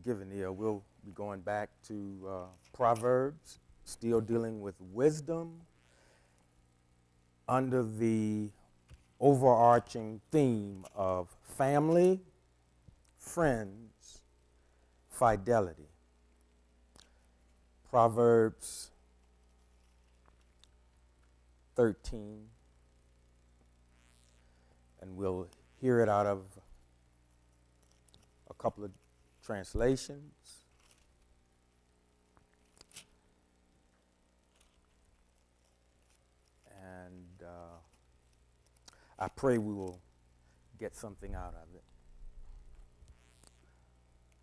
given here, we'll be going back to Proverbs, still dealing with wisdom under the overarching theme of family, friends, fidelity. Proverbs 13, and we'll hear it out of a couple of translations. And I pray we will get something out of it.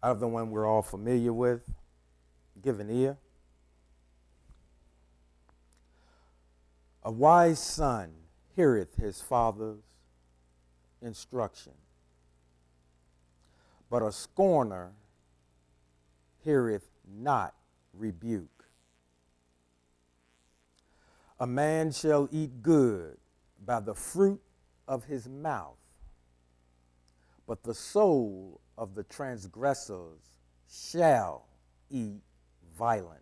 Out of the one we're all familiar with, give an ear. A wise son heareth his father's instruction, but a scorner heareth not rebuke. A man shall eat good by the fruit of his mouth, but the soul of the transgressors shall eat violence.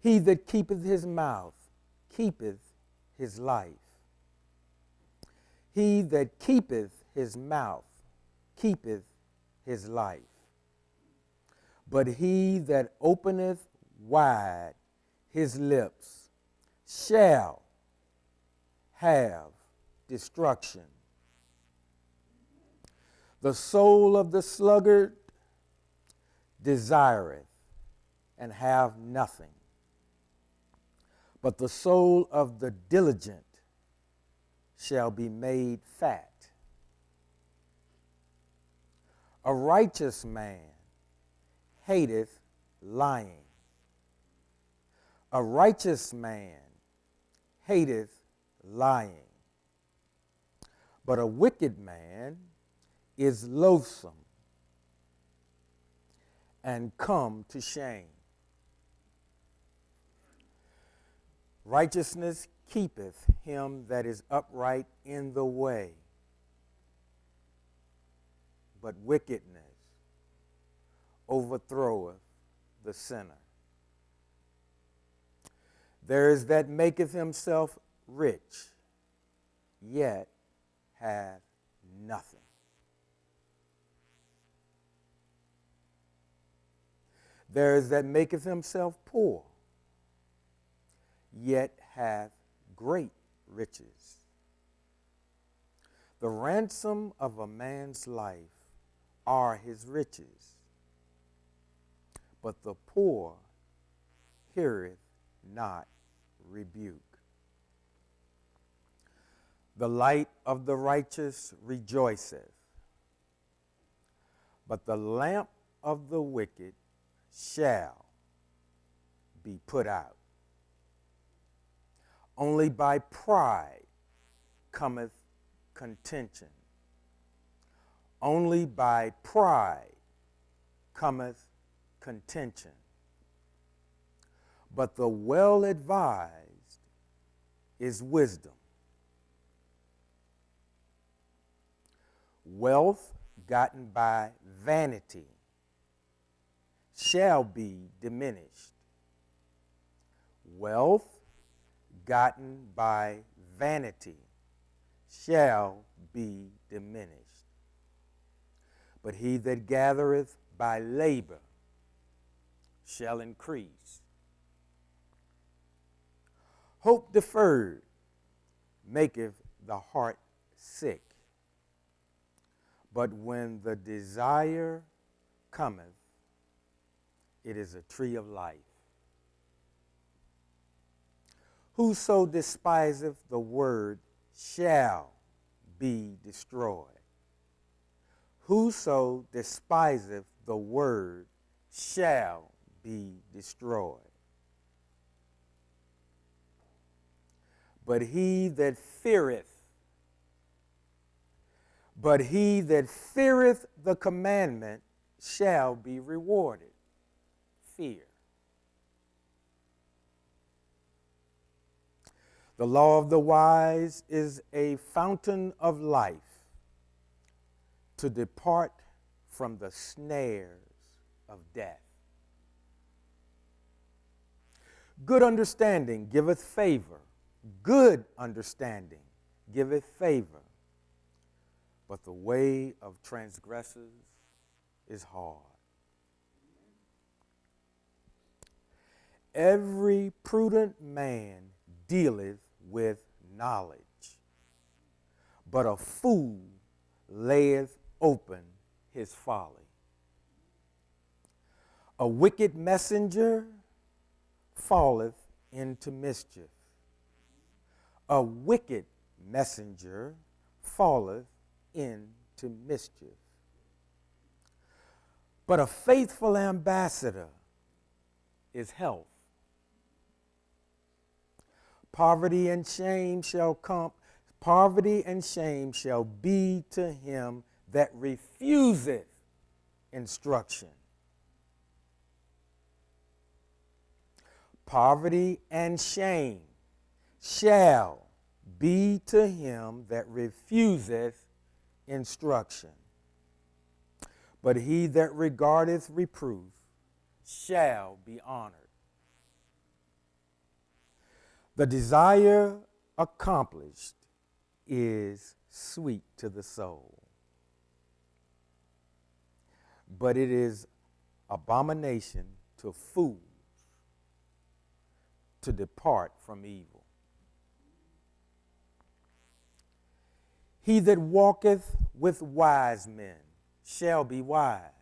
He that keepeth his mouth keepeth his life. He that keepeth his mouth keepeth his life. But he that openeth wide his lips shall have destruction. The soul of the sluggard desireth and have nothing, but the soul of the diligent shall be made fat. A righteous man hateth lying. A righteous man hateth lying. But a wicked man is loathsome and come to shame. Righteousness keepeth him that is upright in the way, but wickedness overthroweth the sinner. There is that maketh himself rich, yet hath nothing. There is that maketh himself poor, yet hath great riches. The ransom of a man's life are his riches, but the poor heareth not rebuke. The light of the righteous rejoiceth, but the lamp of the wicked shall be put out. Only by pride cometh contention. Only by pride cometh contention. But the well-advised is wisdom. Wealth gotten by vanity shall be diminished. Wealth gotten by vanity shall be diminished. But he that gathereth by labor shall increase. Hope deferred maketh the heart sick, but when the desire cometh, it is a tree of life. Whoso despiseth the word shall be destroyed. Whoso despiseth the word shall be destroyed. But he that feareth the commandment shall be rewarded. Fear. The law of the wise is a fountain of life, to depart from the snares of death. Good understanding giveth favor. Good understanding giveth favor. But the way of transgressors is hard. Every prudent man dealeth with knowledge, but a fool layeth open his folly. A wicked messenger falleth into mischief. A wicked messenger falleth into mischief. But a faithful ambassador is health. Poverty and shame shall be to him that refuseth instruction. Poverty and shame shall be to him that refuseth instruction. But he that regardeth reproof shall be honored. The desire accomplished is sweet to the soul, but it is abomination to fools to depart from evil. He that walketh with wise men shall be wise,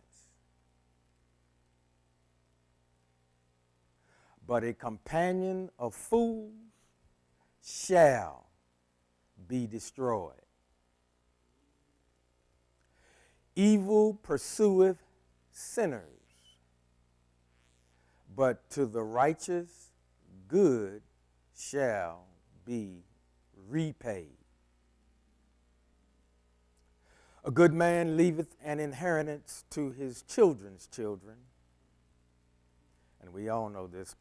but a companion of fools shall be destroyed. Evil pursueth sinners, but to the righteous good shall be repaid. A good man leaveth an inheritance to his children's children, and we all know this,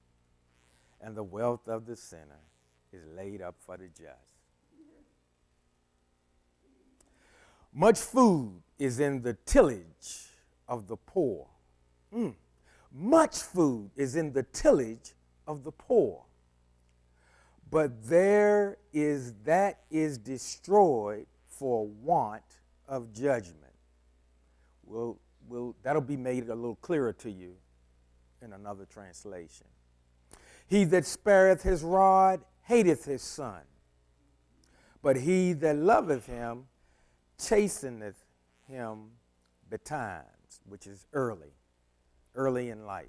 and the wealth of the sinner is laid up for the just. Much food is in the tillage of the poor. Much food is in the tillage of the poor, but that is destroyed for want of judgment. That'll be made a little clearer to you in another translation. He that spareth his rod hateth his son, but he that loveth him chasteneth him betimes, which is early in life.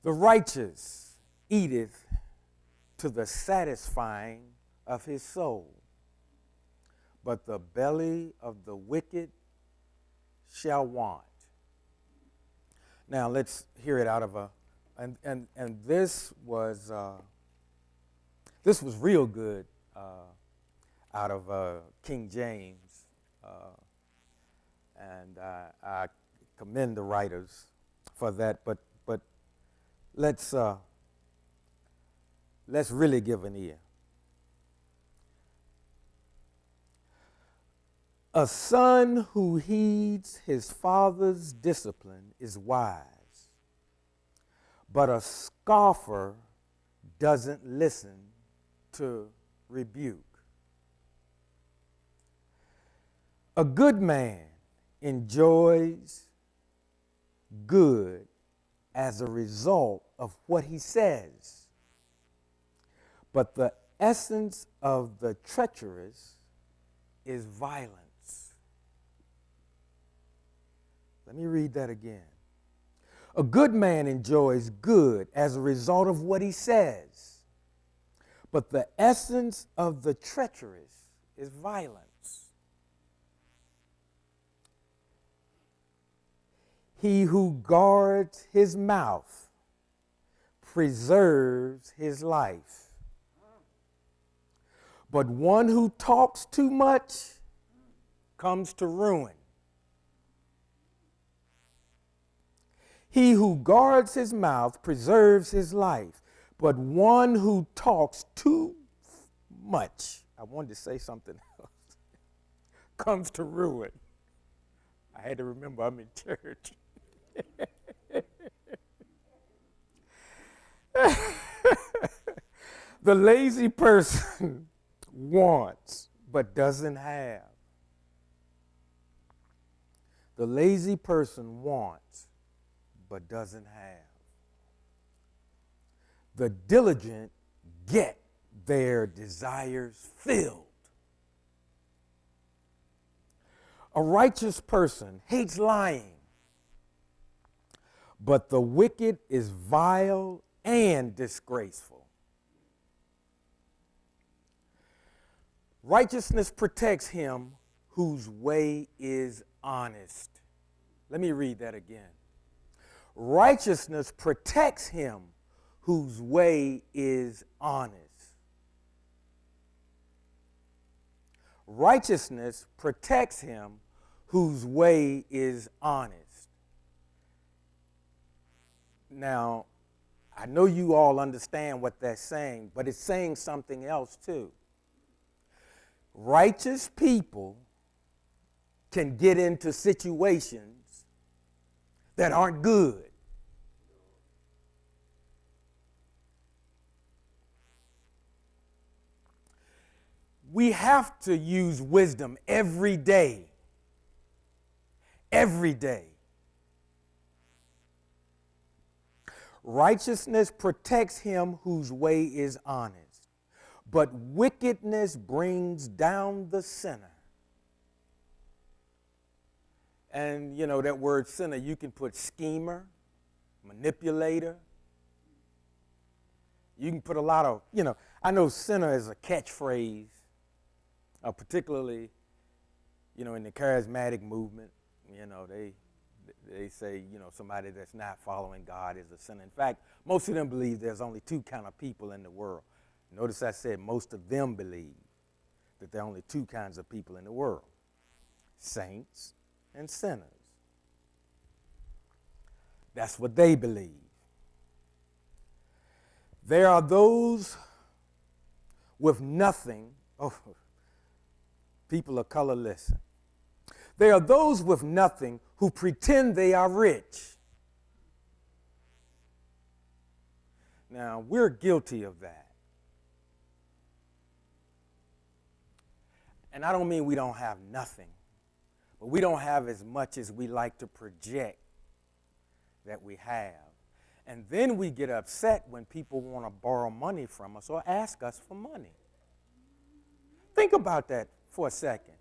The righteous eateth to the satisfying of his soul, but the belly of the wicked shall want. Now let's hear it out of and this was real good out of King James, and I commend the writers for that. But let's really give an ear. A son who heeds his father's discipline is wise, but a scoffer doesn't listen to rebuke. A good man enjoys good as a result of what he says, but the essence of the treacherous is violence. Let me read that again. A good man enjoys good as a result of what he says, but the essence of the treacherous is violence. He who guards his mouth preserves his life, but one who talks too much comes to ruin. He who guards his mouth preserves his life, but one who talks too much, I wanted to say something else, comes to ruin. I had to remember I'm in church. The lazy person wants but doesn't have. The lazy person wants but doesn't have. The diligent get their desires filled. A righteous person hates lying, but the wicked is vile and disgraceful. Righteousness protects him whose way is honest. Let me read that again. Righteousness protects him whose way is honest. Righteousness protects him whose way is honest. Now, I know you all understand what that's saying, but it's saying something else too. Righteous people can get into situations that aren't good. We have to use wisdom every day. Every day. Righteousness protects him whose way is honest, but wickedness brings down the sinner. And you know that word sinner, you can put schemer, manipulator. You can put a lot of, I know sinner is a catchphrase, particularly, in the charismatic movement. They say, somebody that's not following God is a sinner. In fact, most of them believe there's only two kind of people in the world. Notice I said most of them believe that there are only two kinds of people in the world: saints and sinners. That's what they believe. There are those with nothing. Oh, people of color, listen. There are those with nothing who pretend they are rich. Now, we're guilty of that. And I don't mean we don't have nothing, but we don't have as much as we like to project that we have. And then we get upset when people want to borrow money from us or ask us for money. Think about that for a second.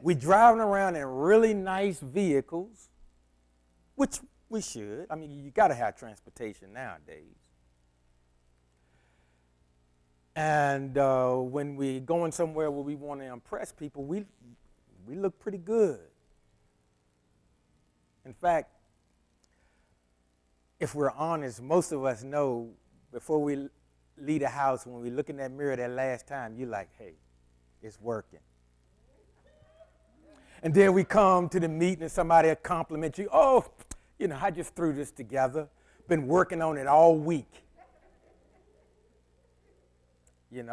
We're driving around in really nice vehicles, which we should. I mean, you got to have transportation nowadays. And when we're going somewhere where we want to impress people, we look pretty good. In fact, if we're honest, most of us know before we leave the house, when we look in that mirror that last time, you're like, hey, it's working. And then we come to the meeting and somebody will compliment you. Oh, I just threw this together. Been working on it all week.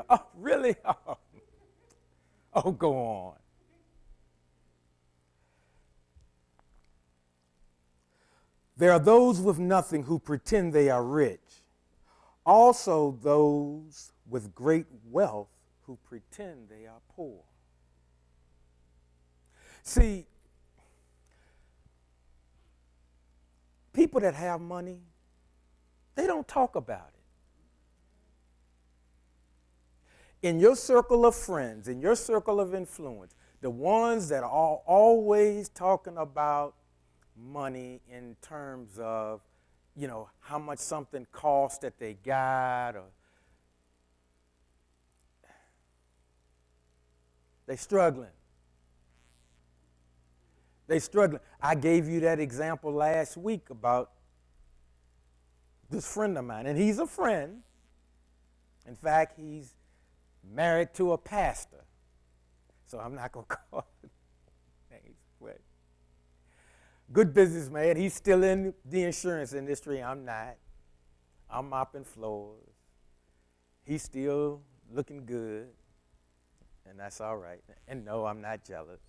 Oh, really? Oh, go on. There are those with nothing who pretend they are rich. Also those with great wealth who pretend they are poor. See, people that have money, they don't talk about it. In your circle of friends, in your circle of influence, the ones that are always talking about money in terms of, how much something costs that they got, or they're struggling. They're struggling. I gave you that example last week about this friend of mine, and he's a friend. In fact, he's married to a pastor, so I'm not going to call it names. But good businessman. He's still in the insurance industry. I'm not. I'm mopping floors. He's still looking good. and that's all right. And no, I'm not jealous.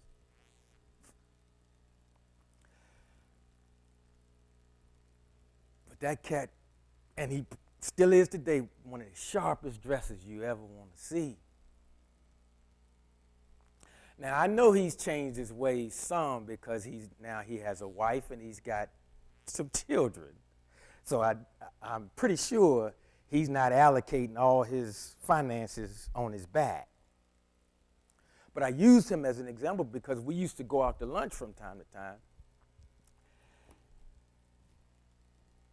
But that cat, and he still is today, one of the sharpest dressers you ever want to see. Now, I know he's changed his ways some because he has a wife and he's got some children. So I'm pretty sure he's not allocating all his finances on his back. But I used him as an example because we used to go out to lunch from time to time.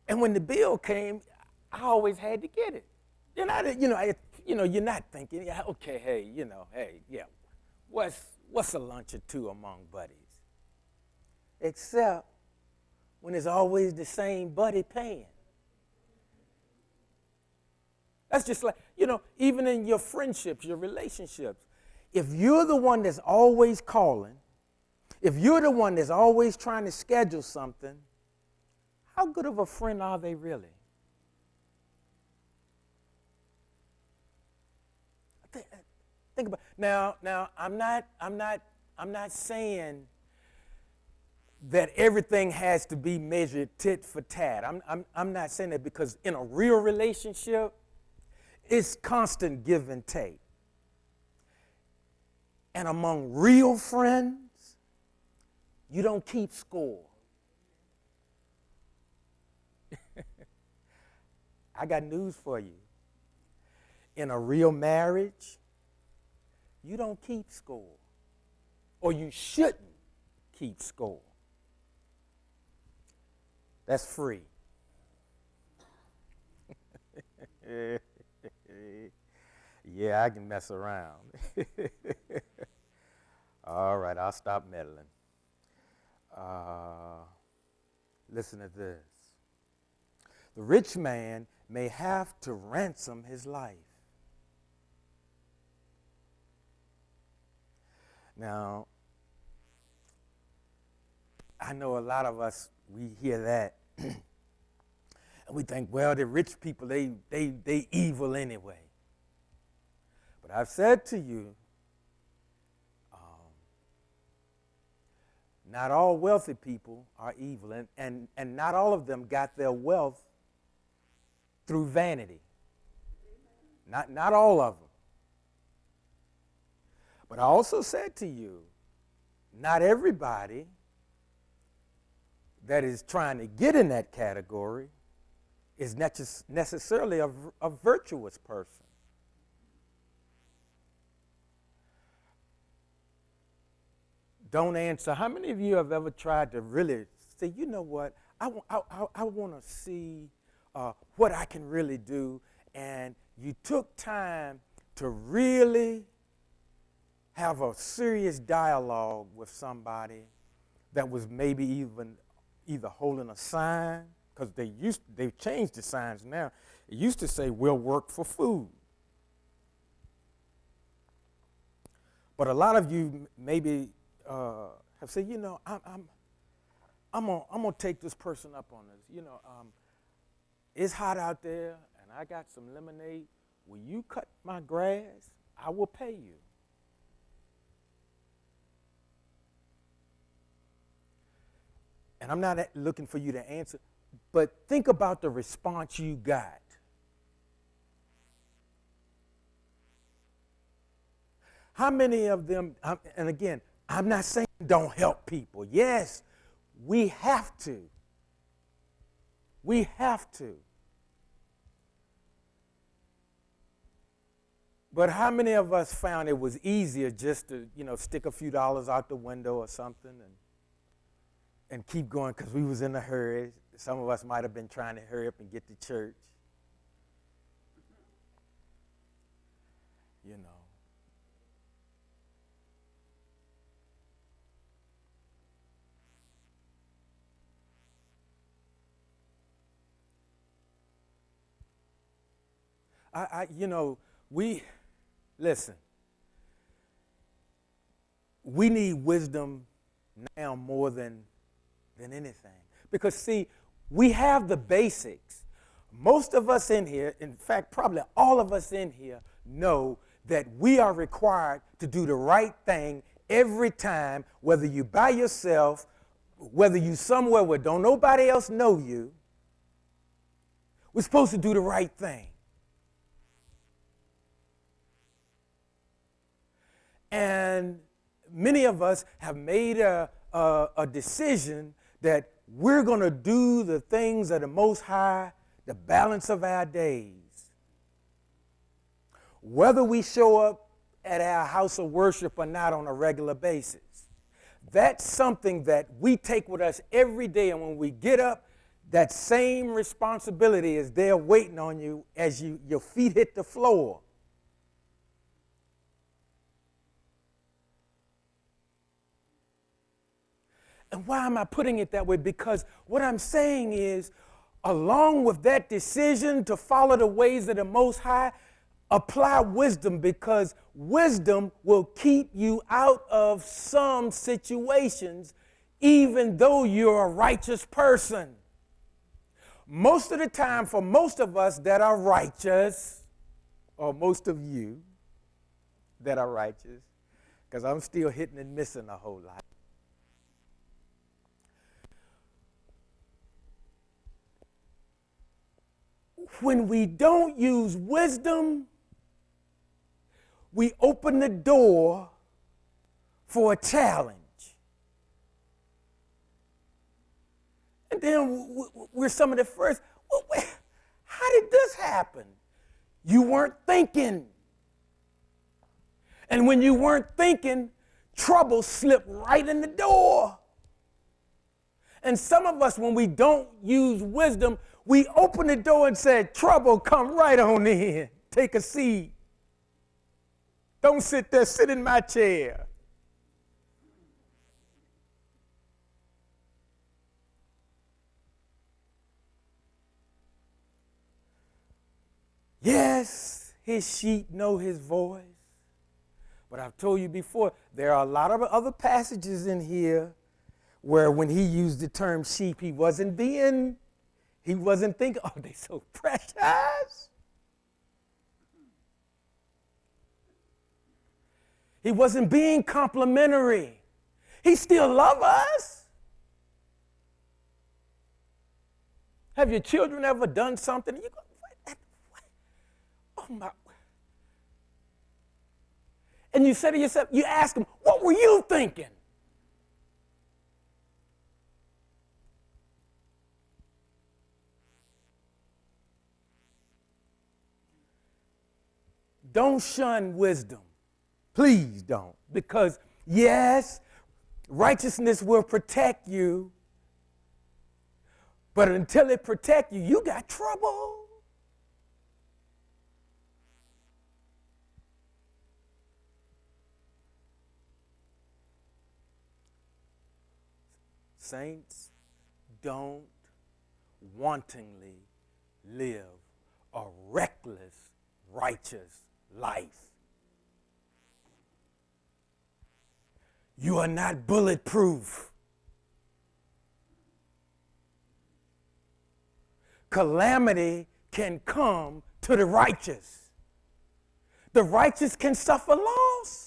And when the bill came, I always had to get it. You're not thinking, yeah, okay, hey, what's a lunch or two among buddies? Except when it's always the same buddy paying. That's just like, even in your friendships, your relationships, if you're the one that's always calling, if you're the one that's always trying to schedule something, how good of a friend are they really? Think about now. I'm not saying that everything has to be measured tit for tat. I'm not saying that, because in a real relationship, it's constant give and take. And among real friends, you don't keep score. I got news for you. In a real marriage, you don't keep score. Or you shouldn't keep score. That's free. Yeah, I can mess around. All right, I'll stop meddling. Listen to this. The rich man may have to ransom his life. Now, I know a lot of us, we hear that, and we think, well, the rich people, they evil anyway. But I've said to you, not all wealthy people are evil, and not all of them got their wealth through vanity. Not all of them. But I also said to you, not everybody that is trying to get in that category is necessarily a virtuous person. Don't answer. How many of you have ever tried to really say, you know what, I want to see what I can really do, and you took time to really have a serious dialogue with somebody that was maybe either holding a sign, because they've changed the signs now. It used to say, we'll work for food. But a lot of you maybe have said, I'm gonna take this person up on this. It's hot out there, and I got some lemonade. Will you cut my grass? I will pay you. And I'm not looking for you to answer, but think about the response you got. How many of them, and again, I'm not saying don't help people. Yes, we have to. We have to. But how many of us found it was easier just to, stick a few dollars out the window or something and keep going because we was in a hurry? Some of us might have been trying to hurry up and get to church. Listen, we need wisdom now more than anything. Because, see, we have the basics. Most of us in here, in fact, probably all of us in here, know that we are required to do the right thing every time, whether you by yourself, whether you somewhere where don't nobody else know you. We're supposed to do the right thing. And many of us have made a decision that we're going to do the things of the Most High, the balance of our days. Whether we show up at our house of worship or not on a regular basis, that's something that we take with us every day. And when we get up, that same responsibility is there waiting on you as your feet hit the floor. And why am I putting it that way? Because what I'm saying is, along with that decision to follow the ways of the Most High, apply wisdom, because wisdom will keep you out of some situations, even though you're a righteous person. Most of the time, for most of us that are righteous, or most of you that are righteous, because I'm still hitting and missing a whole lot. When we don't use wisdom, we open the door for a challenge. And then we're some of the first, well, how did this happen? You weren't thinking. And when you weren't thinking, trouble slipped right in the door. And some of us, when we don't use wisdom, we open the door and said, trouble, come right on in. Take a seat. Don't sit there, sit in my chair. Yes, his sheep know his voice. But I've told you before, there are a lot of other passages in here where when he used the term sheep, he wasn't thinking, oh, they so precious. He wasn't being complimentary. He still loves us. Have your children ever done something? And you go, what? Oh my. And you say to yourself, you ask them, what were you thinking? Don't shun wisdom. Please don't. Because, yes, righteousness will protect you. But until it protects you, you got trouble. Saints, don't wantingly live a reckless, righteous life. You are not bulletproof. Calamity can come to the righteous. The righteous can suffer loss.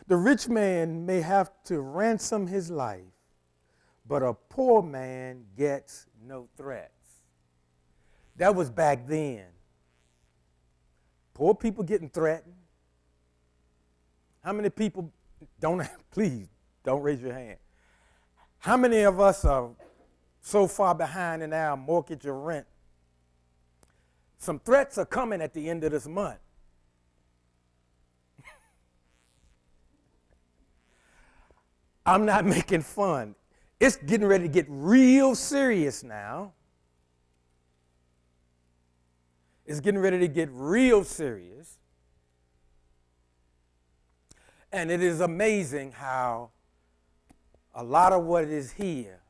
The rich man may have to ransom his life, but a poor man gets no threats. That was back then. Poor people getting threatened. How many people please don't raise your hand. How many of us are so far behind in our mortgage or rent? Some threats are coming at the end of this month. I'm not making fun. It's getting ready to get real serious now. It's getting ready to get real serious. And it is amazing how a lot of what is here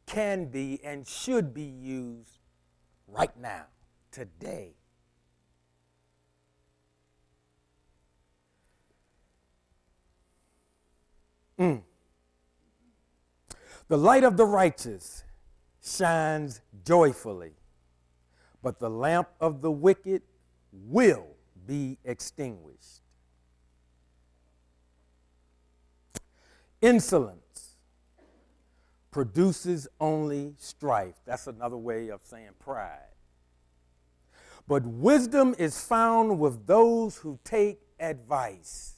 can be and should be used right now, today. The light of the righteous shines joyfully, but the lamp of the wicked will be extinguished. Insolence produces only strife. That's another way of saying pride. But wisdom is found with those who take advice.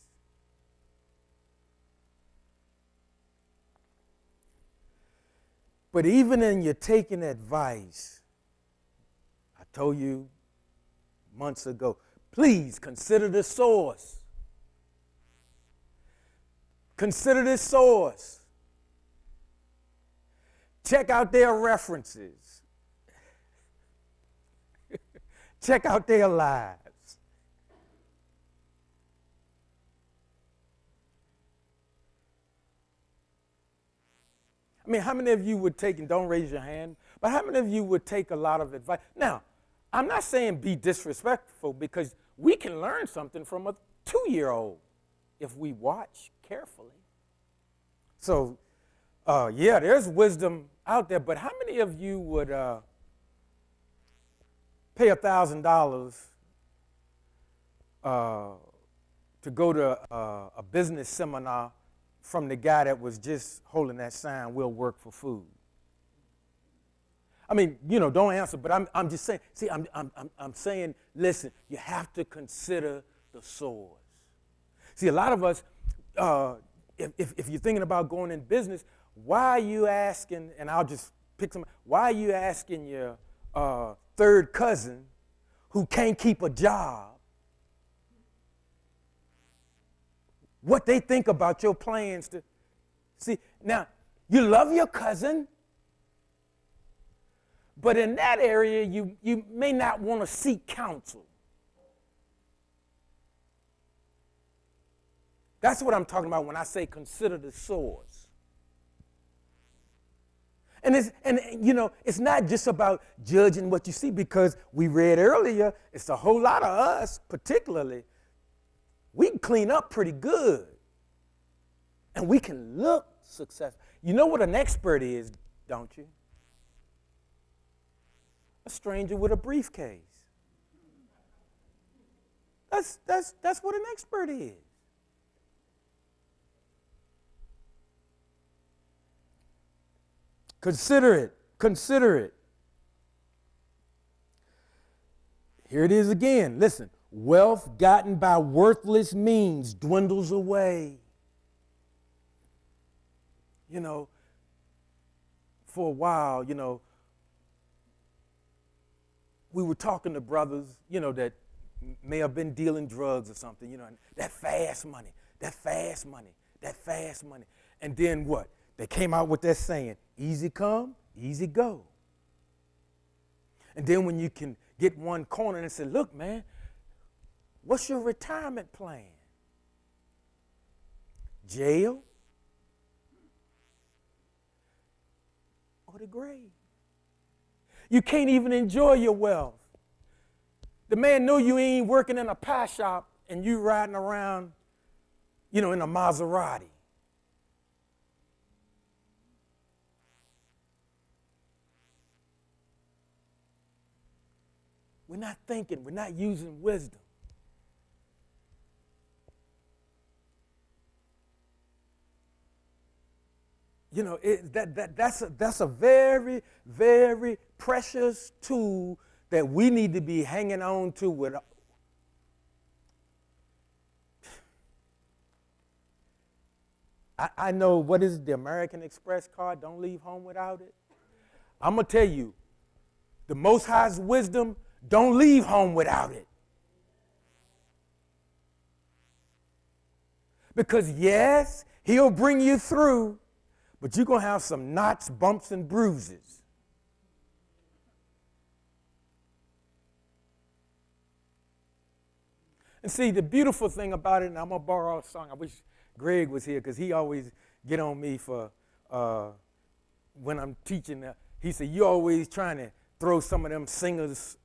But even in your taking advice, I told you months ago, please consider the source. Consider this source. Check out their references. Check out their lives. I mean, how many of you would take, and don't raise your hand, but how many of you would take a lot of advice? Now, I'm not saying be disrespectful, because we can learn something from a 2-year-old if we watch carefully. So, yeah, there's wisdom out there, but how many of you would pay $1,000 to go to a business seminar from the guy that was just holding that sign, "We'll work for food"? I mean, don't answer, but I'm just saying, see, I'm saying, listen, you have to consider the source. See, a lot of us, if you're thinking about going in business, why are you asking, and I'll just pick some, why are you asking your third cousin who can't keep a job what they think about your plans to, see, now, you love your cousin, but in that area, you may not want to seek counsel. That's what I'm talking about when I say consider the source. And it's not just about judging what you see, because we read earlier, it's a whole lot of us, particularly, we can clean up pretty good. And we can look successful. You know what an expert is, don't you? A stranger with a briefcase. That's what an expert is. Consider it. Consider it. Here it is again. Listen. Wealth gotten by worthless means dwindles away. For a while, we were talking to brothers, that may have been dealing drugs or something, and that fast money, that fast money, that fast money. And then what? They came out with that saying, easy come, easy go. And then when you can get one corner and say, look, man, what's your retirement plan? Jail or the grave? You can't even enjoy your wealth. The man know you ain't working in a pie shop and you riding around, in a Maserati. We're not thinking, we're not using wisdom. That's a very, very precious tool that we need to be hanging on to with. I know, what is the American Express card? Don't leave home without it. I'm going to tell you, the Most High's wisdom, don't leave home without it. Because yes, he'll bring you through, but you're going to have some knots, bumps, and bruises. And see, the beautiful thing about it, and I'm going to borrow a song. I wish Greg was here, because he always get on me for when I'm teaching. He said, you're always trying to throw some of them singers'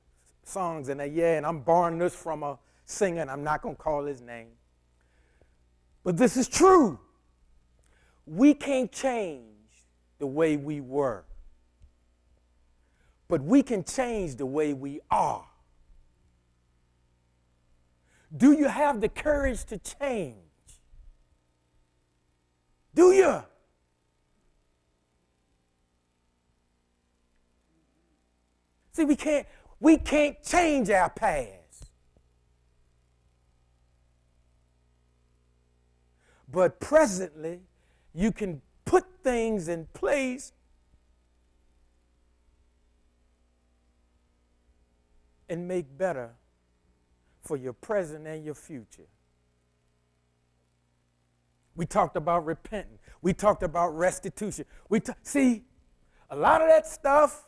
songs in there. Yeah, and I'm borrowing this from a singer, and I'm not going to call his name. But this is true. we can't change the way we were, but we can change the way we are. Do you have the courage to change? Do you? See, we can't change our past. But presently, you can put things in place and make better for your present and your future. We talked about repenting. We talked about restitution. See, a lot of that stuff,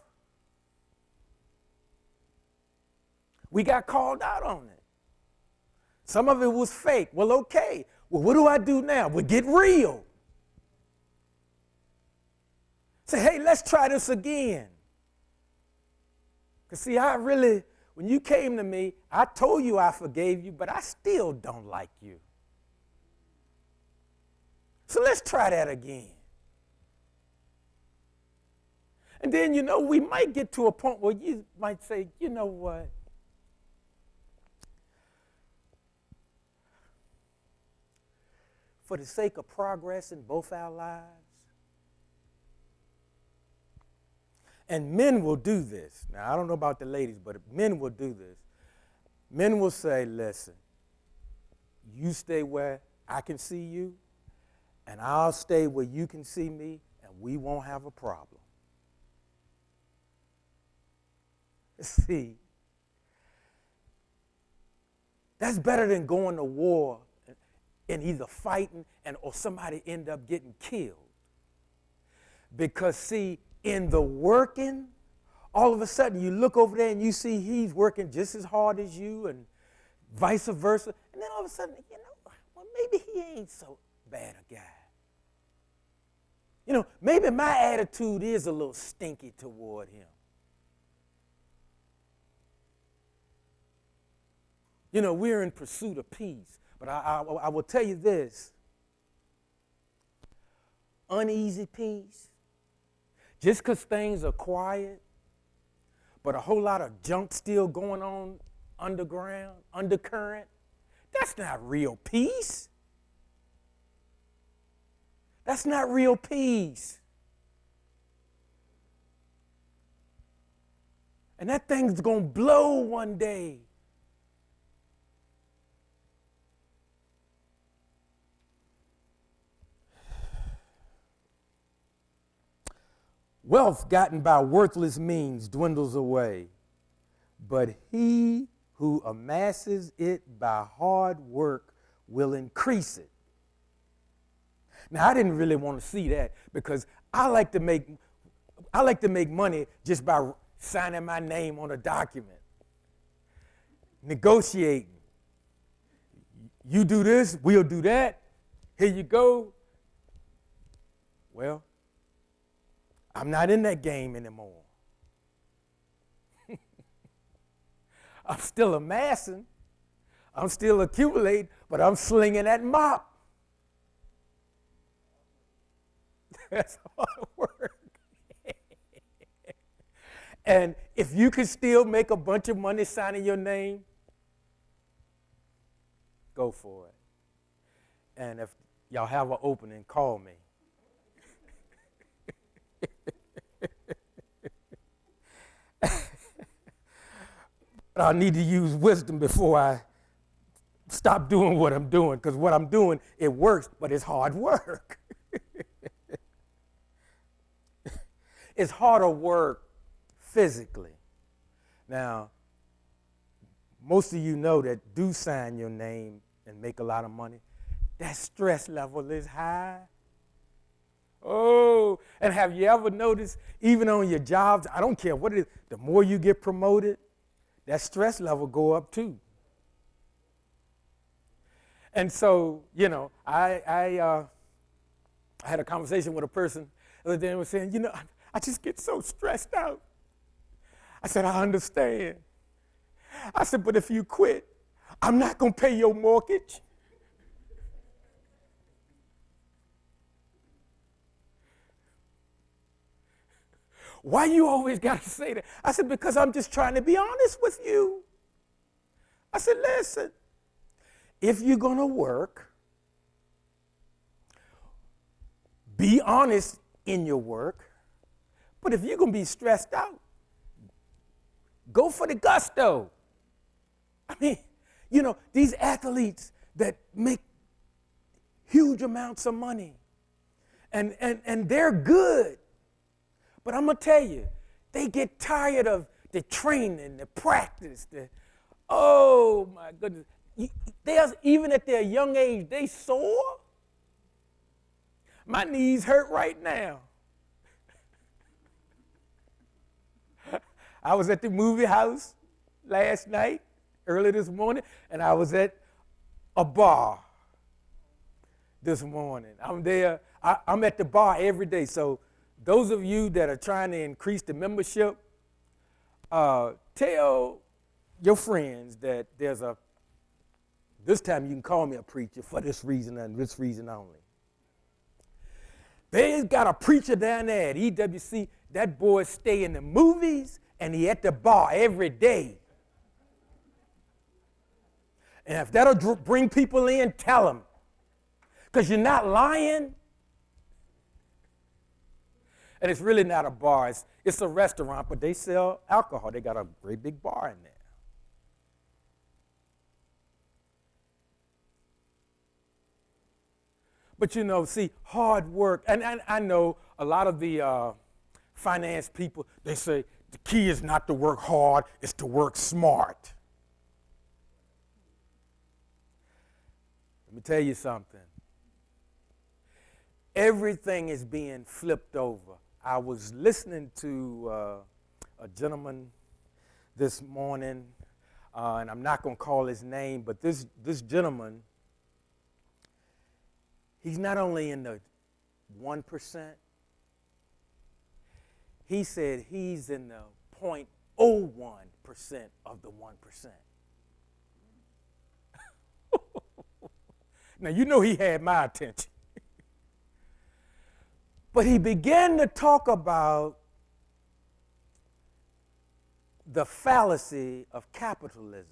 we got called out on it. Some of it was fake. Well, okay. Well, what do I do now? Well, get real. Say, hey, let's try this again. Because see, when you came to me, I told you I forgave you, but I still don't like you. So let's try that again. And then, we might get to a point where you might say, you know what? For the sake of progress in both our lives, and men will do this. Now, I don't know about the ladies, but men will do this. Men will say, listen, you stay where I can see you, and I'll stay where you can see me, and we won't have a problem. See, that's better than going to war and either fighting or somebody end up getting killed. Because, see, in the working, all of a sudden you look over there and you see he's working just as hard as you and vice versa. And then all of a sudden, well, maybe he ain't so bad a guy. Maybe my attitude is a little stinky toward him. We're in pursuit of peace. But I will tell you this. Uneasy peace, just because things are quiet, but a whole lot of junk still going on undercurrent, that's not real peace. That's not real peace. And that thing's going to blow one day. Wealth gotten by worthless means dwindles away, but he who amasses it by hard work will increase it. Now, I didn't really want to see that because I like to make money just by signing my name on a document, negotiating. You do this, we'll do that. Here you go. Well, I'm not in that game anymore. I'm still amassing. I'm still accumulating, but I'm slinging that mop. That's hard work. And if you can still make a bunch of money signing your name, go for it. And if y'all have an opening, call me. But I need to use wisdom before I stop doing what I'm doing, because what I'm doing, it works, but it's hard work. It's harder work physically. Now, most of you know that do sign your name and make a lot of money. That stress level is high. Oh, and have you ever noticed, even on your jobs, I don't care what it is, the more you get promoted, that stress level go up too. And so, I had a conversation with a person the other day and was saying, I just get so stressed out. I said, I understand. I said, but if you quit, I'm not going to pay your mortgage. Why you always got to say that? I said, because I'm just trying to be honest with you. I said, listen, if you're going to work, be honest in your work. But if you're going to be stressed out, go for the gusto. I mean, you know, these athletes that make huge amounts of money, and they're good. But I'm going to tell you, they get tired of the training, the practice, oh my goodness. Even at their young age, they sore. My knees hurt right now. I was at the movie house last night, early this morning, and I was at a bar this morning. I'm there. I'm at the bar every day. So those of you that are trying to increase the membership, tell your friends that this time you can call me a preacher for this reason and this reason only. They got a preacher down there at EWC. That boy stay in the movies and he at the bar every day. And if that'll bring people in, tell them. Because you're not lying. And it's really not a bar. It's a restaurant, but they sell alcohol. They got a great big bar in there. But, you know, see, hard work. And I know a lot of the finance people, they say the key is not to work hard, it's to work smart. Let me tell you something. Everything is being flipped over. I was listening to a gentleman this morning, and I'm not going to call his name, but this gentleman, he's not only in the 1%, he said he's in the 0.01% of the 1%. Now, you know he had my attention. But he began to talk about the fallacy of capitalism.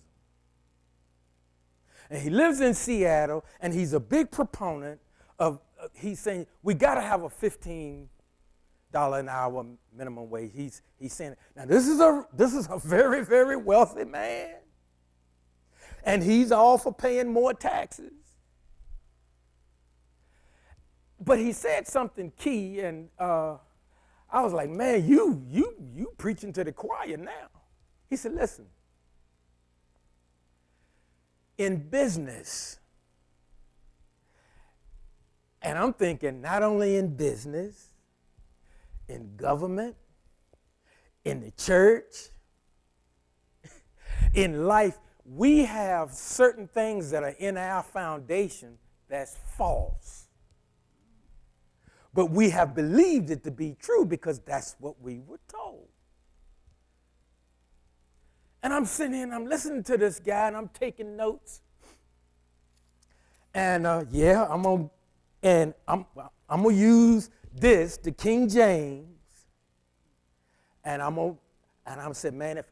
And he lives in Seattle, and he's a big proponent of, he's saying, we got to have a $15 an hour minimum wage. He's saying, now this is a very, very wealthy man. And he's all for paying more taxes. But he said something key, and I was like, man, you preaching to the choir now. He said, listen, in business, and I'm thinking not only in business, in government, in the church, in life, we have certain things that are in our foundation that's false. But we have believed it to be true because that's what we were told. And I'm sitting here and I'm listening to this guy and I'm taking notes. And I'm gonna use this, the King James, and I'm saying, man,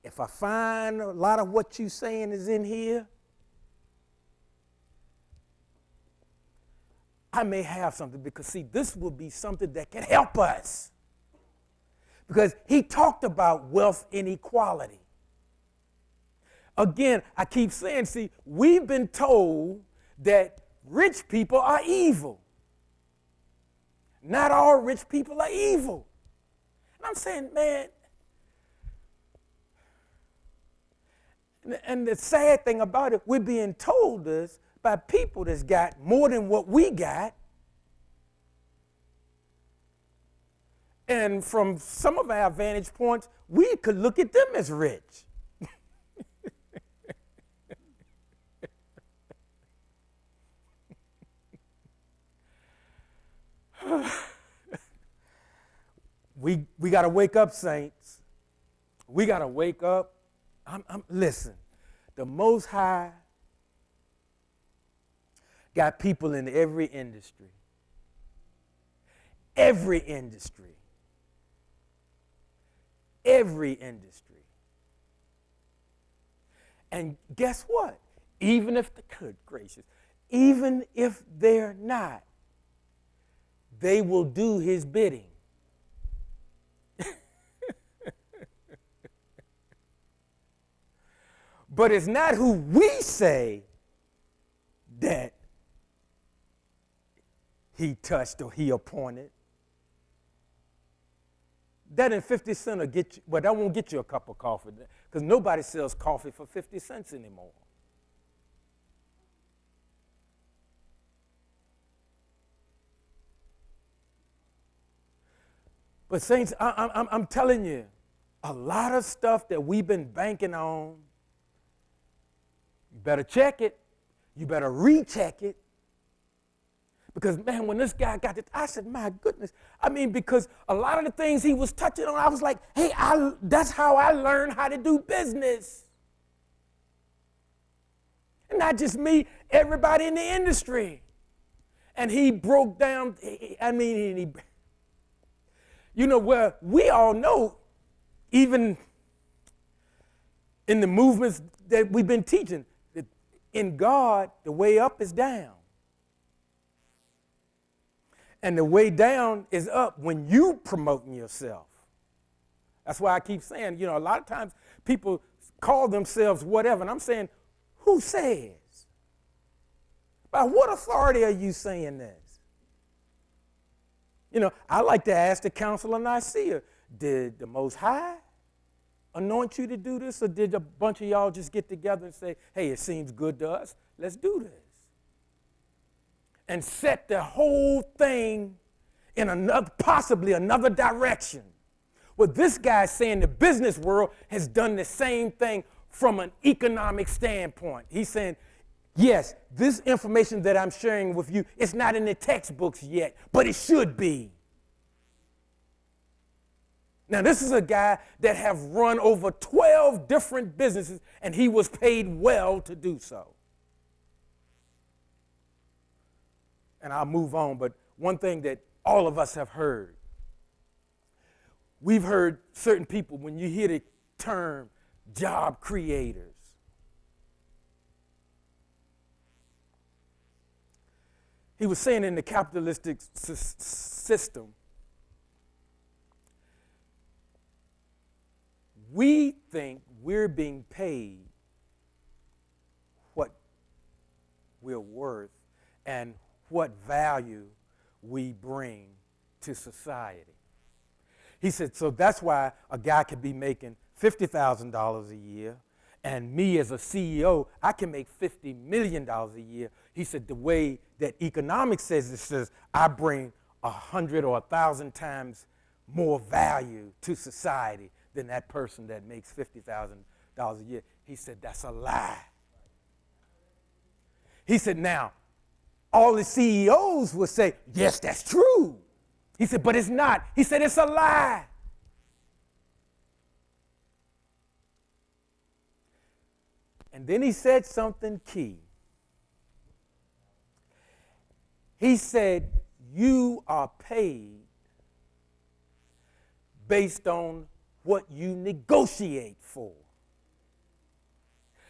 if I find a lot of what you saying is in here, I may have something, because see, this will be something that can help us. Because he talked about wealth inequality. Again, I keep saying, see, we've been told that rich people are evil. Not all rich people are evil. And I'm saying, man, and the sad thing about it, we're being told this by people that's got more than what we got. And from some of our vantage points, we could look at them as rich. We got to wake up, saints. We got to wake up. Listen, the Most High got people in every industry. Every industry. every industry. And guess what? Even if, good gracious, even if they're not, they will do his bidding. But it's not who we say that he touched or he appointed. That and 50 cents will get you, but that won't get you a cup of coffee because nobody sells coffee for 50 cents anymore. But saints, I'm telling you, a lot of stuff that we've been banking on, you better check it. You better recheck it. Because, man, when this guy got it, I said, my goodness. I mean, because a lot of the things he was touching on, I was like, hey, that's how I learned how to do business. And not just me, everybody in the industry. And he broke down, where we all know, even in the movements that we've been teaching, that in God, the way up is down. And the way down is up when you promoting yourself. That's why I keep saying, a lot of times people call themselves whatever. And I'm saying, who says? By what authority are you saying this? I like to ask the council of Nicaea, did the Most High anoint you to do this, or did a bunch of y'all just get together and say, hey, it seems good to us, let's do this? And set the whole thing in possibly another direction. Well, this guy's saying the business world has done the same thing from an economic standpoint. He's saying, yes, this information that I'm sharing with you, it's not in the textbooks yet, but it should be. Now, this is a guy that have run over 12 different businesses, and he was paid well to do so. And I'll move on, but one thing that all of us have heard, we've heard certain people, when you hear the term job creators, he was saying in the capitalistic system, we think we're being paid what we're worth and what value we bring to society. He said, so that's why a guy could be making $50,000 a year, and me as a CEO, I can make $50 million a year. He said, the way that economics says it says, I bring 100 or 1,000 times more value to society than that person that makes $50,000 a year. He said, that's a lie. He said, now, all the CEOs will say, yes, that's true. He said, but it's not. He said, it's a lie. And then he said something key. He said, you are paid based on what you negotiate for.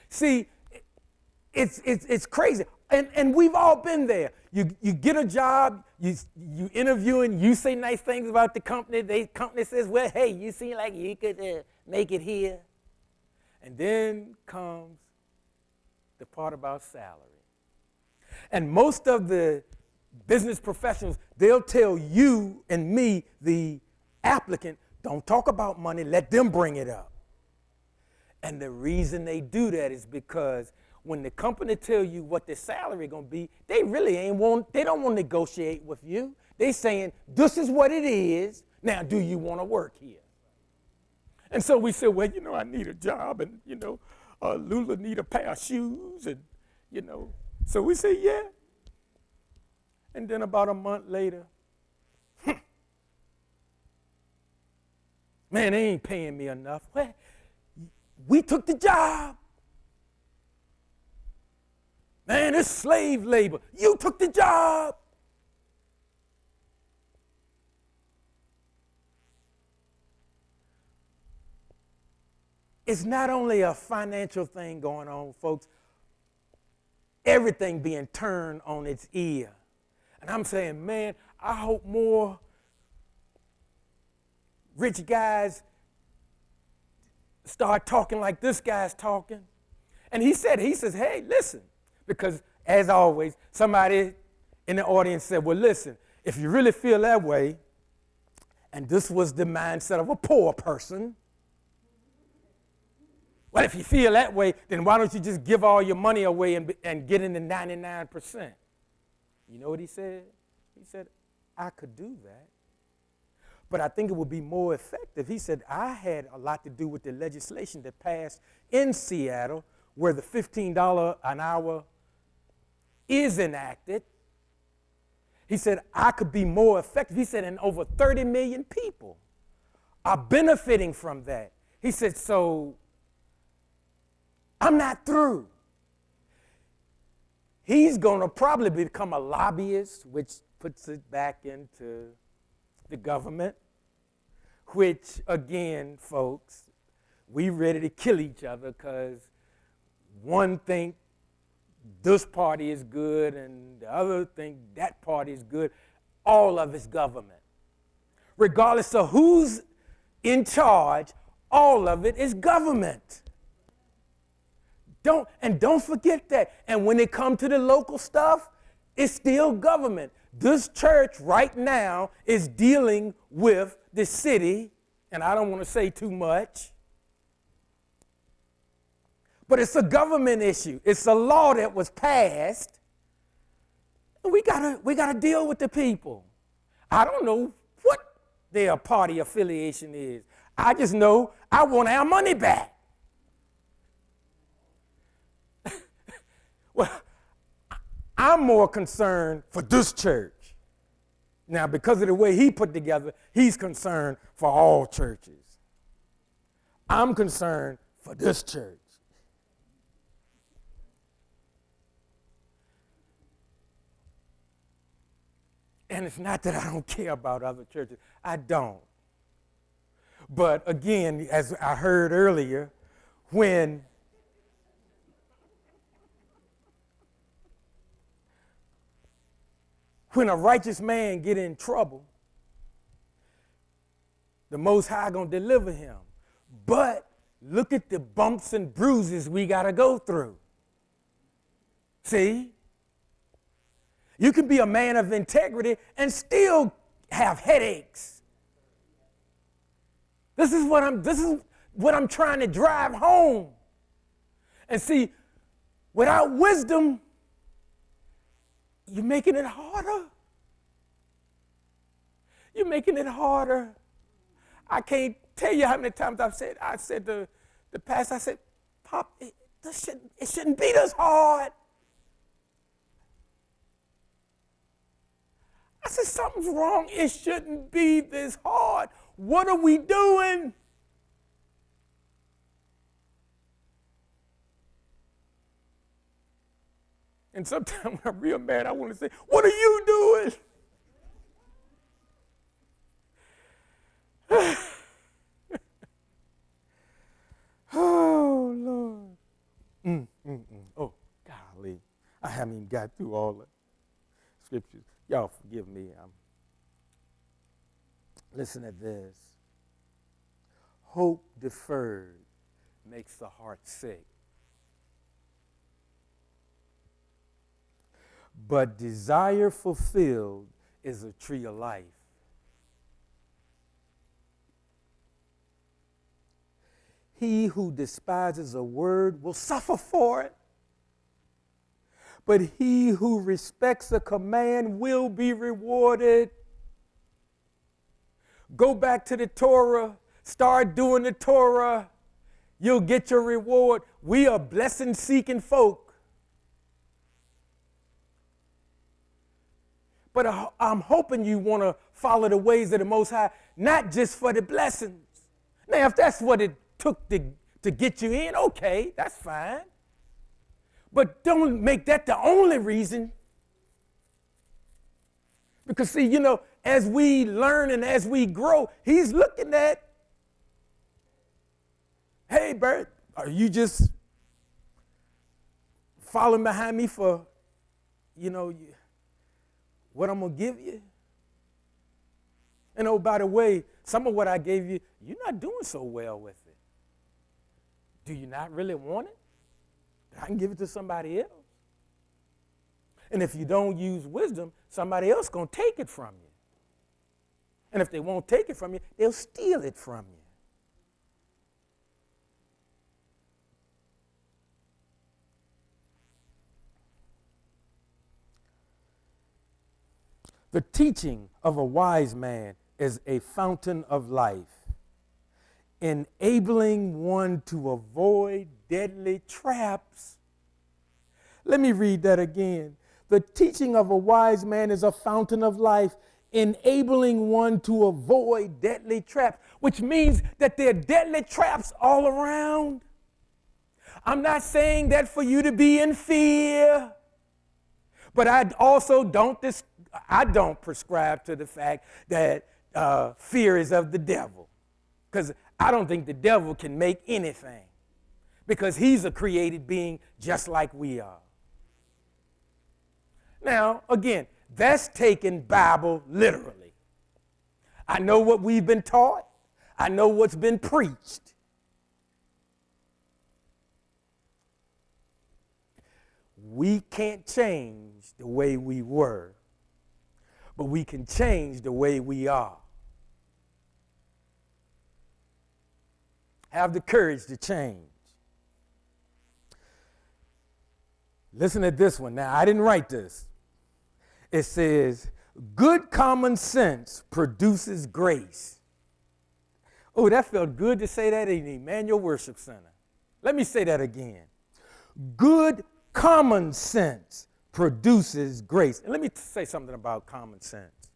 See, it's crazy. And we've all been there. You get a job, you interviewing, you say nice things about the company. The company says, well, hey, you seem like you could make it here. And then comes the part about salary. And most of the business professionals, they'll tell you and me, the applicant, don't talk about money, let them bring it up. And the reason they do that is because when the company tell you what their salary going to be, they really they don't want to negotiate with you. They saying, this is what it is. Now, do you want to work here? And so we said, well, I need a job, and, Lula need a pair of shoes, and, So we said, yeah. And then about a month later, man, they ain't paying me enough. Well, we took the job. Man, it's slave labor. You took the job. it's not only a financial thing going on, folks, everything being turned on its ear. And I'm saying, man, I hope more rich guys start talking like this guy's talking. And he says, hey, listen, because as always, somebody in the audience said, well, listen, if you really feel that way, and this was the mindset of a poor person, well, if you feel that way, then why don't you just give all your money away and get into 99%? You know what he said? He said, I could do that, but I think it would be more effective. He said, I had a lot to do with the legislation that passed in Seattle where the $15 an hour is enacted. He said, I could be more effective. He said, and over 30 million people are benefiting from that. He said, so I'm not through. He's going to probably become a lobbyist, which puts it back into the government, which, again, folks, we ready to kill each other because one think this party is good and the other think that party is good. All of it's government. Regardless of who's in charge, all of it is government. Don't forget that. And when it comes to the local stuff, it's still government. This church right now is dealing with the city, and I don't want to say too much, but it's a government issue. It's a law that was passed. And we gotta deal with the people. I don't know what their party affiliation is. I just know I want our money back. Well, I'm more concerned for this church. Now, because of the way he put together, he's concerned for all churches. I'm concerned for this church. And it's not that I don't care about other churches. I don't. But again, as I heard earlier, when a righteous man get in trouble, the Most High gonna deliver him. But look at the bumps and bruises we gotta go through. See? You can be a man of integrity and still have headaches. This is what I'm trying to drive home. And see, without wisdom, you're making it harder. You're making it harder. I can't tell you how many times I said to the pastor, I said, Pop, it shouldn't be this hard. I said, something's wrong. It shouldn't be this hard. What are we doing? And sometimes when I'm real mad, I want to say, what are you doing? Oh, Lord. Oh, golly. I haven't even got through all the scriptures. Y'all forgive me. Listen to this. Hope deferred makes the heart sick, but desire fulfilled is a tree of life. He who despises a word will suffer for it, but he who respects a command will be rewarded. Go back to the Torah, start doing the Torah, you'll get your reward. We are blessing-seeking folk. But I'm hoping you want to follow the ways of the Most High, not just for the blessings. Now, if that's what it took to get you in, okay, that's fine. But don't make that the only reason. Because, see, as we learn and as we grow, he's looking at, hey, hey, Bert, are you just following behind me for, what I'm going to give you? And oh, by the way, some of what I gave you, you're not doing so well with it. Do you not really want it? I can give it to somebody else. And if you don't use wisdom, somebody else is going to take it from you. And if they won't take it from you, they'll steal it from you. The teaching of a wise man is a fountain of life, enabling one to avoid deadly traps. Let me read that again. The teaching of a wise man is a fountain of life, enabling one to avoid deadly traps, which means that there are deadly traps all around. I'm not saying that for you to be in fear, but I also don't prescribe to the fact that fear is of the devil, because I don't think the devil can make anything, because he's a created being just like we are. Now, again, that's taken Bible literally. I know what we've been taught. I know what's been preached. We can't change the way we were, but we can change the way we are. Have the courage to change. Listen to this one. Now, I didn't write this. It says, good common sense produces grace. Oh, that felt good to say that in Emmanuel Worship Center. Let me say that again. Good common sense produces grace. And let me say something about common sense.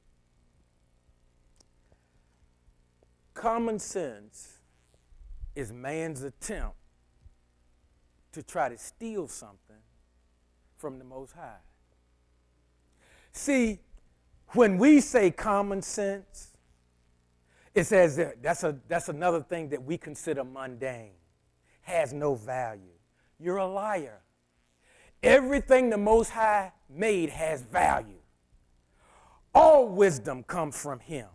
Common sense is man's attempt to try to steal something from the Most High. See, when we say common sense, it says that's another thing that we consider mundane, has no value. You're a liar. Everything the Most High made has value. All wisdom comes from him.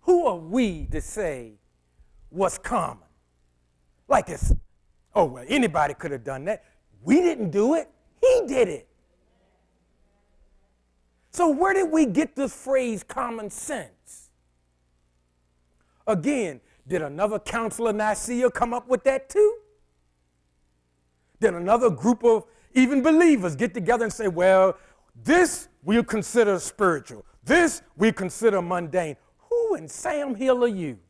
Who are we to say what's common? Like it's, oh, well, anybody could have done that. We didn't do it. He did it. So where did we get this phrase common sense? Again, did another council of Nicaea come up with that too? Did another group of even believers get together and say, well, this we'll consider spiritual. This we consider mundane. Who in Sam Hill are you?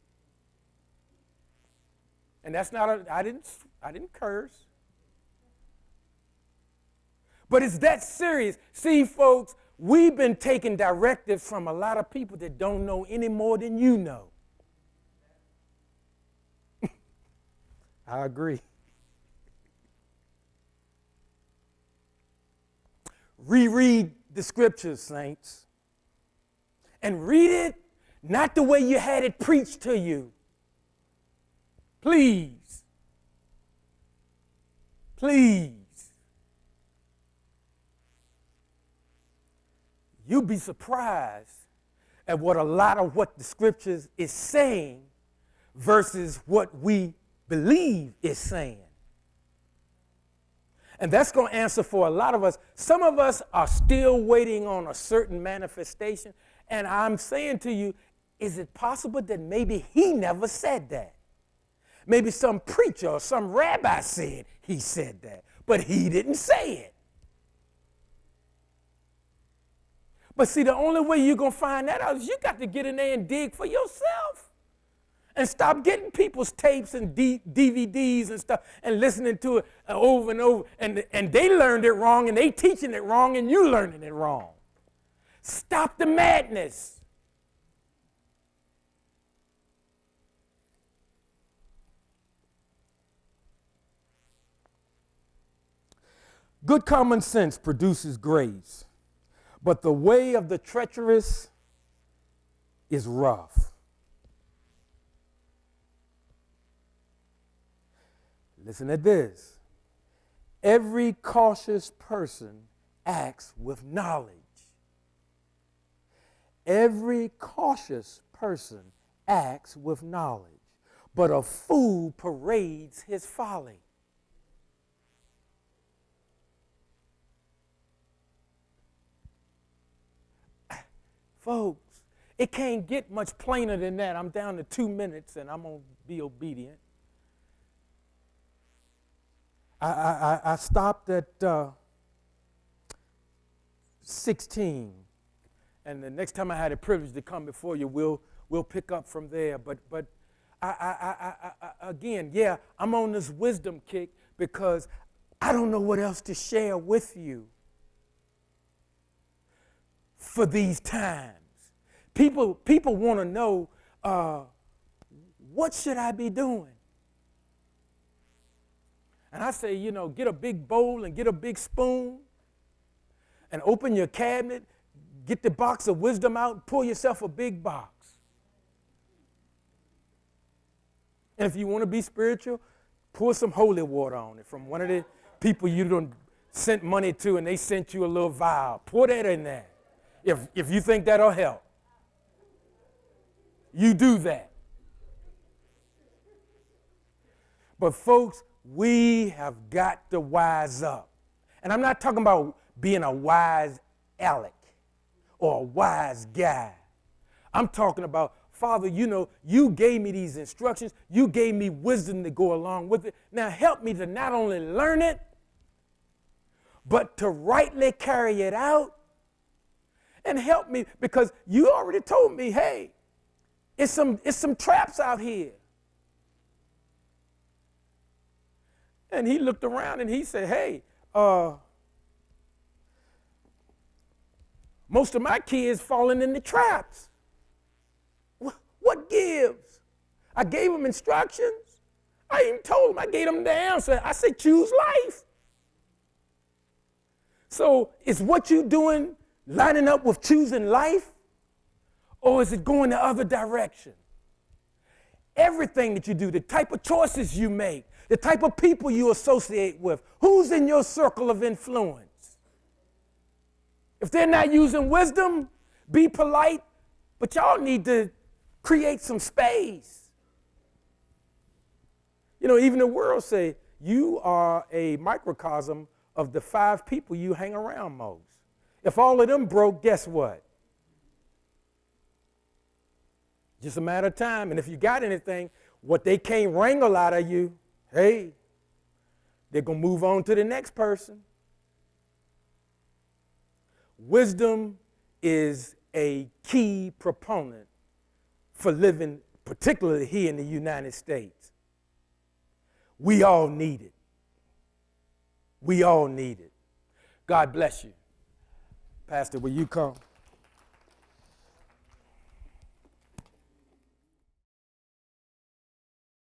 And that's not I didn't curse. But it's that serious. See, folks, we've been taking directives from a lot of people that don't know any more than you know. I agree. Reread the scriptures, saints. And read it not the way you had it preached to you. Please. Please. You'll be surprised at what a lot of what the scriptures is saying versus what we believe is saying. And that's going to answer for a lot of us. Some of us are still waiting on a certain manifestation. And I'm saying to you, is it possible that maybe he never said that? Maybe some preacher or some rabbi said he said that, but he didn't say it. But see, the only way you're going to find that out is you got to get in there and dig for yourself. And stop getting people's tapes and DVDs and stuff and listening to it over and over. And they learned it wrong and they teaching it wrong and you learning it wrong. Stop the madness. Good common sense produces grace, but the way of the treacherous is rough. Listen to this. Every cautious person acts with knowledge. Every cautious person acts with knowledge, but a fool parades his folly. Folks, it can't get much plainer than that. I'm down to 2 minutes and I'm going to be obedient. I stopped at 16. And the next time I had the privilege to come before you, we'll pick up from there. But again, yeah, I'm on this wisdom kick because I don't know what else to share with you for these times. People want to know, what should I be doing? And I say, get a big bowl and get a big spoon and open your cabinet, get the box of wisdom out and pour yourself a big box. And if you want to be spiritual, pour some holy water on it from one of the people you done sent money to and they sent you a little vial. Pour that in there. If you think that'll help, you do that. But folks, we have got to wise up. And I'm not talking about being a wise Alec or a wise guy. I'm talking about, Father, you gave me these instructions. You gave me wisdom to go along with it. Now help me to not only learn it, but to rightly carry it out. And help me, because you already told me, hey, it's some traps out here. And he looked around and he said, hey, most of my kids falling in the traps. What gives? I gave them instructions. I even told them, I gave them the answer. I said, choose life. So is what you're doing lining up with choosing life? Or is it going the other direction? Everything that you do, the type of choices you make, the type of people you associate with, who's in your circle of influence? If they're not using wisdom, be polite, but y'all need to create some space. Even the world say, you are a microcosm of the 5 people you hang around most. If all of them broke, guess what? Just a matter of time. And if you got anything, what they can't wrangle out of you, hey, they're going to move on to the next person. Wisdom is a key proponent for living, particularly here in the United States. We all need it. We all need it. God bless you. Pastor, will you come?